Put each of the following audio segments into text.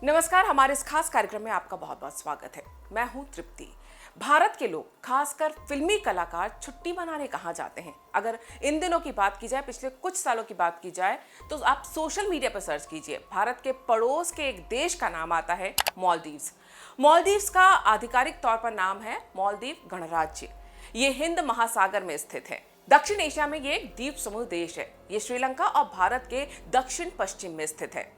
नमस्कार, हमारे इस खास कार्यक्रम में आपका बहुत बहुत स्वागत है। मैं हूं तृप्ति। भारत के लोग, खासकर फिल्मी कलाकार, छुट्टी मनाने कहाँ जाते हैं? अगर इन दिनों की बात की जाए, पिछले कुछ सालों की बात की जाए, तो आप सोशल मीडिया पर सर्च कीजिए, भारत के पड़ोस के एक देश का नाम आता है मालदीव्स। मालदीव्स का आधिकारिक तौर पर नाम है मालदीव गणराज्य। ये हिंद महासागर में स्थित है। दक्षिण एशिया में ये एक द्वीप समूह देश है। ये श्रीलंका और भारत के दक्षिण पश्चिम में स्थित है।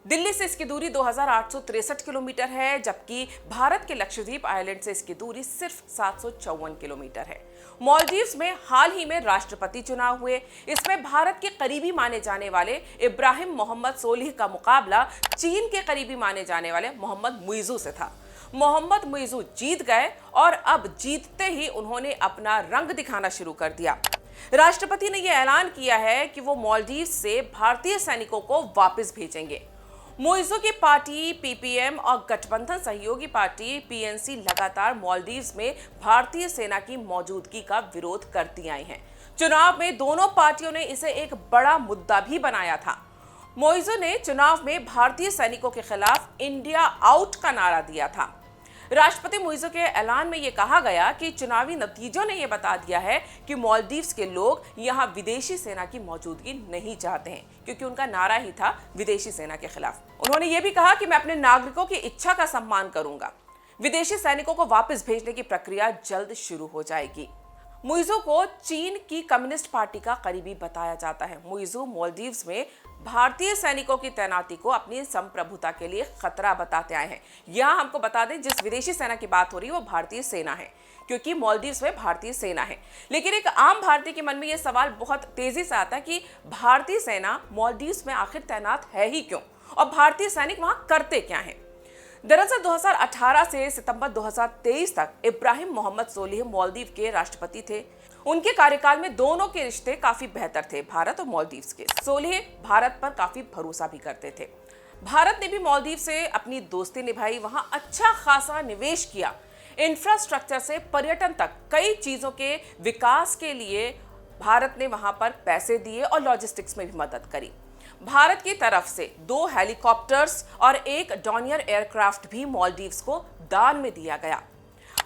दिल्ली से इसकी दूरी 2863 किलोमीटर है, जबकि भारत के लक्षद्वीप आइलैंड से इसकी दूरी सिर्फ 754 किलोमीटर है। मालदीव्स में हाल ही में राष्ट्रपति चुनाव हुए। इसमें भारत के करीबी माने जाने वाले इब्राहिम मोहम्मद सोलिह का मुकाबला चीन के करीबी माने जाने वाले मोहम्मद मुइजू से था। मोहम्मद मुइजू जीत गए और अब जीतते ही उन्होंने अपना रंग दिखाना शुरू कर दिया। राष्ट्रपति ने यह ऐलान किया है कि वो मालदीव्स से भारतीय सैनिकों को वापस भेजेंगे। मुइजू की पार्टी पीपीएम और गठबंधन सहयोगी पार्टी पीएनसी लगातार मालदीव्स में भारतीय सेना की मौजूदगी का विरोध करती आई हैं। चुनाव में दोनों पार्टियों ने इसे एक बड़ा मुद्दा भी बनाया था। मुइजू ने चुनाव में भारतीय सैनिकों के खिलाफ इंडिया आउट का नारा दिया था। राष्ट्रपति मुइजू के ऐलान में यह कहा गया कि चुनावी नतीजों ने यह बता दिया है कि मालदीव्स के लोग यहां विदेशी सेना की मौजूदगी नहीं चाहते हैं, क्योंकि उनका नारा ही था विदेशी सेना के खिलाफ। उन्होंने यह भी कहा कि मैं अपने नागरिकों की इच्छा का सम्मान करूंगा। विदेशी सैनिकों को वापस भेजने की प्रक्रिया जल्द शुरू हो जाएगी। मुइजू को चीन की कम्युनिस्ट पार्टी का करीबी बताया जाता है। मुइजू मालदीव्स में भारतीय सैनिकों की तैनाती को अपनी संप्रभुता के लिए खतरा बताते आए हैं। यहाँ हमको बता दें, जिस विदेशी सेना की बात हो रही है वो भारतीय सेना है, क्योंकि मालदीव्स में भारतीय सेना है। लेकिन एक आम भारतीय के मन में यह सवाल बहुत तेजी से आता है कि भारतीय सेना मालदीव्स में आखिर तैनात है ही क्यों, और भारतीय सैनिक वहां करते क्या हैं? दरअसल 2018 से सितंबर 2023 तक इब्राहिम मोहम्मद सोलिह मालदीव के राष्ट्रपति थे। उनके कार्यकाल में दोनों के रिश्ते काफी बेहतर थे, भारत और मालदीव्स के। सोलिह भारत पर काफी भरोसा भी करते थे। भारत ने भी मालदीव से अपनी दोस्ती निभाई, वहां अच्छा खासा निवेश किया। इंफ्रास्ट्रक्चर से पर्यटन तक कई चीजों के विकास के लिए भारत ने वहां पर पैसे दिए और लॉजिस्टिक्स में भी मदद करी। भारत की तरफ से 2 हेलीकॉप्टर्स और 1 डॉनियर एयरक्राफ्ट भी मालदीव्स को दान में दिया गया।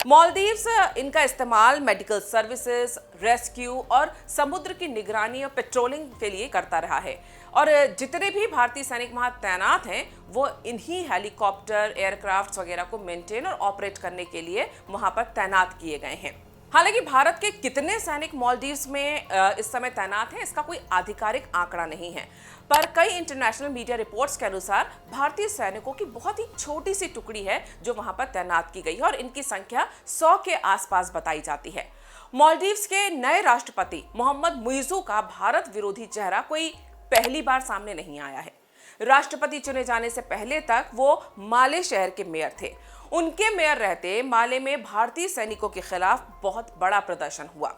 मालदीव्स इनका इस्तेमाल मेडिकल सर्विसेज, रेस्क्यू और समुद्र की निगरानी और पेट्रोलिंग के लिए करता रहा है। और जितने भी भारतीय सैनिक वहां तैनात हैं, वो इन्हीं हेलीकॉप्टर, एयरक्राफ्ट वगैरह को मेंटेन और ऑपरेट करने के लिए वहां पर तैनात किए गए हैं। हालांकि भारत के कितने सैनिक मालदीव्स में इस समय तैनात हैं, इसका कोई आधिकारिक आंकड़ा नहीं है, पर कई इंटरनेशनल मीडिया रिपोर्ट्स के अनुसार भारतीय सैनिकों की बहुत ही छोटी सी टुकड़ी है जो वहां पर तैनात की गई है, और इनकी संख्या 100 के आसपास बताई जाती है। मालदीव्स के नए राष्ट्रपति मोहम्मद मुइजू का भारत विरोधी चेहरा कोई पहली बार सामने नहीं आया है। राष्ट्रपति चुने जाने से पहले तक वो माले शहर के मेयर थे। उनके मेयर रहते माले में भारतीय सैनिकों के खिलाफ बहुत बड़ा प्रदर्शन हुआ।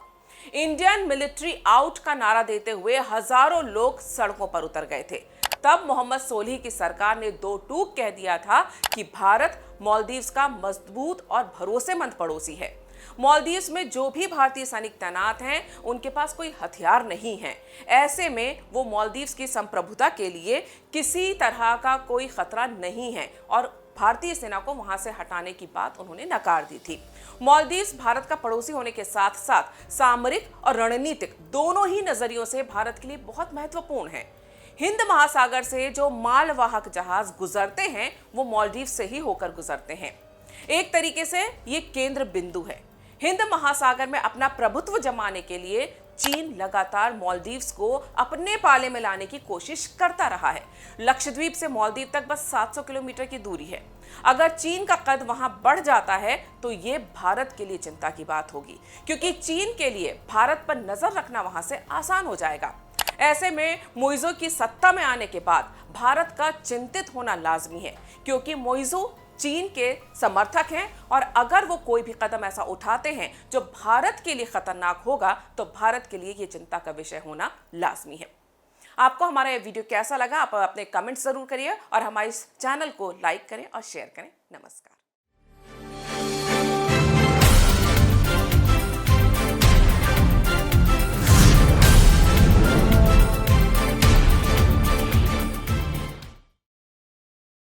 इंडियन मिलिट्री आउट का नारा देते हुए हजारों लोग सड़कों पर उतर गए थे। तब मोहम्मद सोलिह की सरकार ने 2 टूक कह दिया था कि भारत मालदीव्स का मजबूत और भरोसेमंद पड़ोसी है। मालदीव्स में जो भी भारतीय सैनिक तैनात हैं, उनके पास कोई हथियार नहीं है। ऐसे में वो मालदीव्स की संप्रभुता के लिए किसी तरह का कोई खतरा नहीं है, और भारतीय सेना को वहां से हटाने की बात उन्होंने नकार दी थी। मालदीव्स भारत का पड़ोसी होने के साथ साथ सामरिक और रणनीतिक दोनों ही नजरियों से भारत के लिए बहुत महत्वपूर्ण है। हिंद महासागर से जो मालवाहक जहाज गुजरते हैं, वो मालदीव से ही होकर गुजरते हैं। एक तरीके से ये केंद्र बिंदु है। हिंद महासागर में अपना प्रभुत्व जमाने के लिए चीन लगातार मालदीव्स को अपने पाले में लाने की कोशिश करता रहा है। लक्षद्वीप से मालदीव तक बस 700 किलोमीटर की दूरी है। अगर चीन का कद वहां बढ़ जाता है तो ये भारत के लिए चिंता की बात होगी, क्योंकि चीन के लिए भारत पर नजर रखना वहां से आसान हो जाएगा। ऐसे में मुइजू की सत्ता में आने के बाद भारत का चिंतित होना लाजमी है, क्योंकि मुइजू चीन के समर्थक हैं, और अगर वो कोई भी कदम ऐसा उठाते हैं जो भारत के लिए खतरनाक होगा, तो भारत के लिए ये चिंता का विषय होना लाजमी है। आपको हमारा ये वीडियो कैसा लगा? आप अपने कमेंट्स जरूर करिए और हमारे इस चैनल को लाइक करें और शेयर करें। नमस्कार।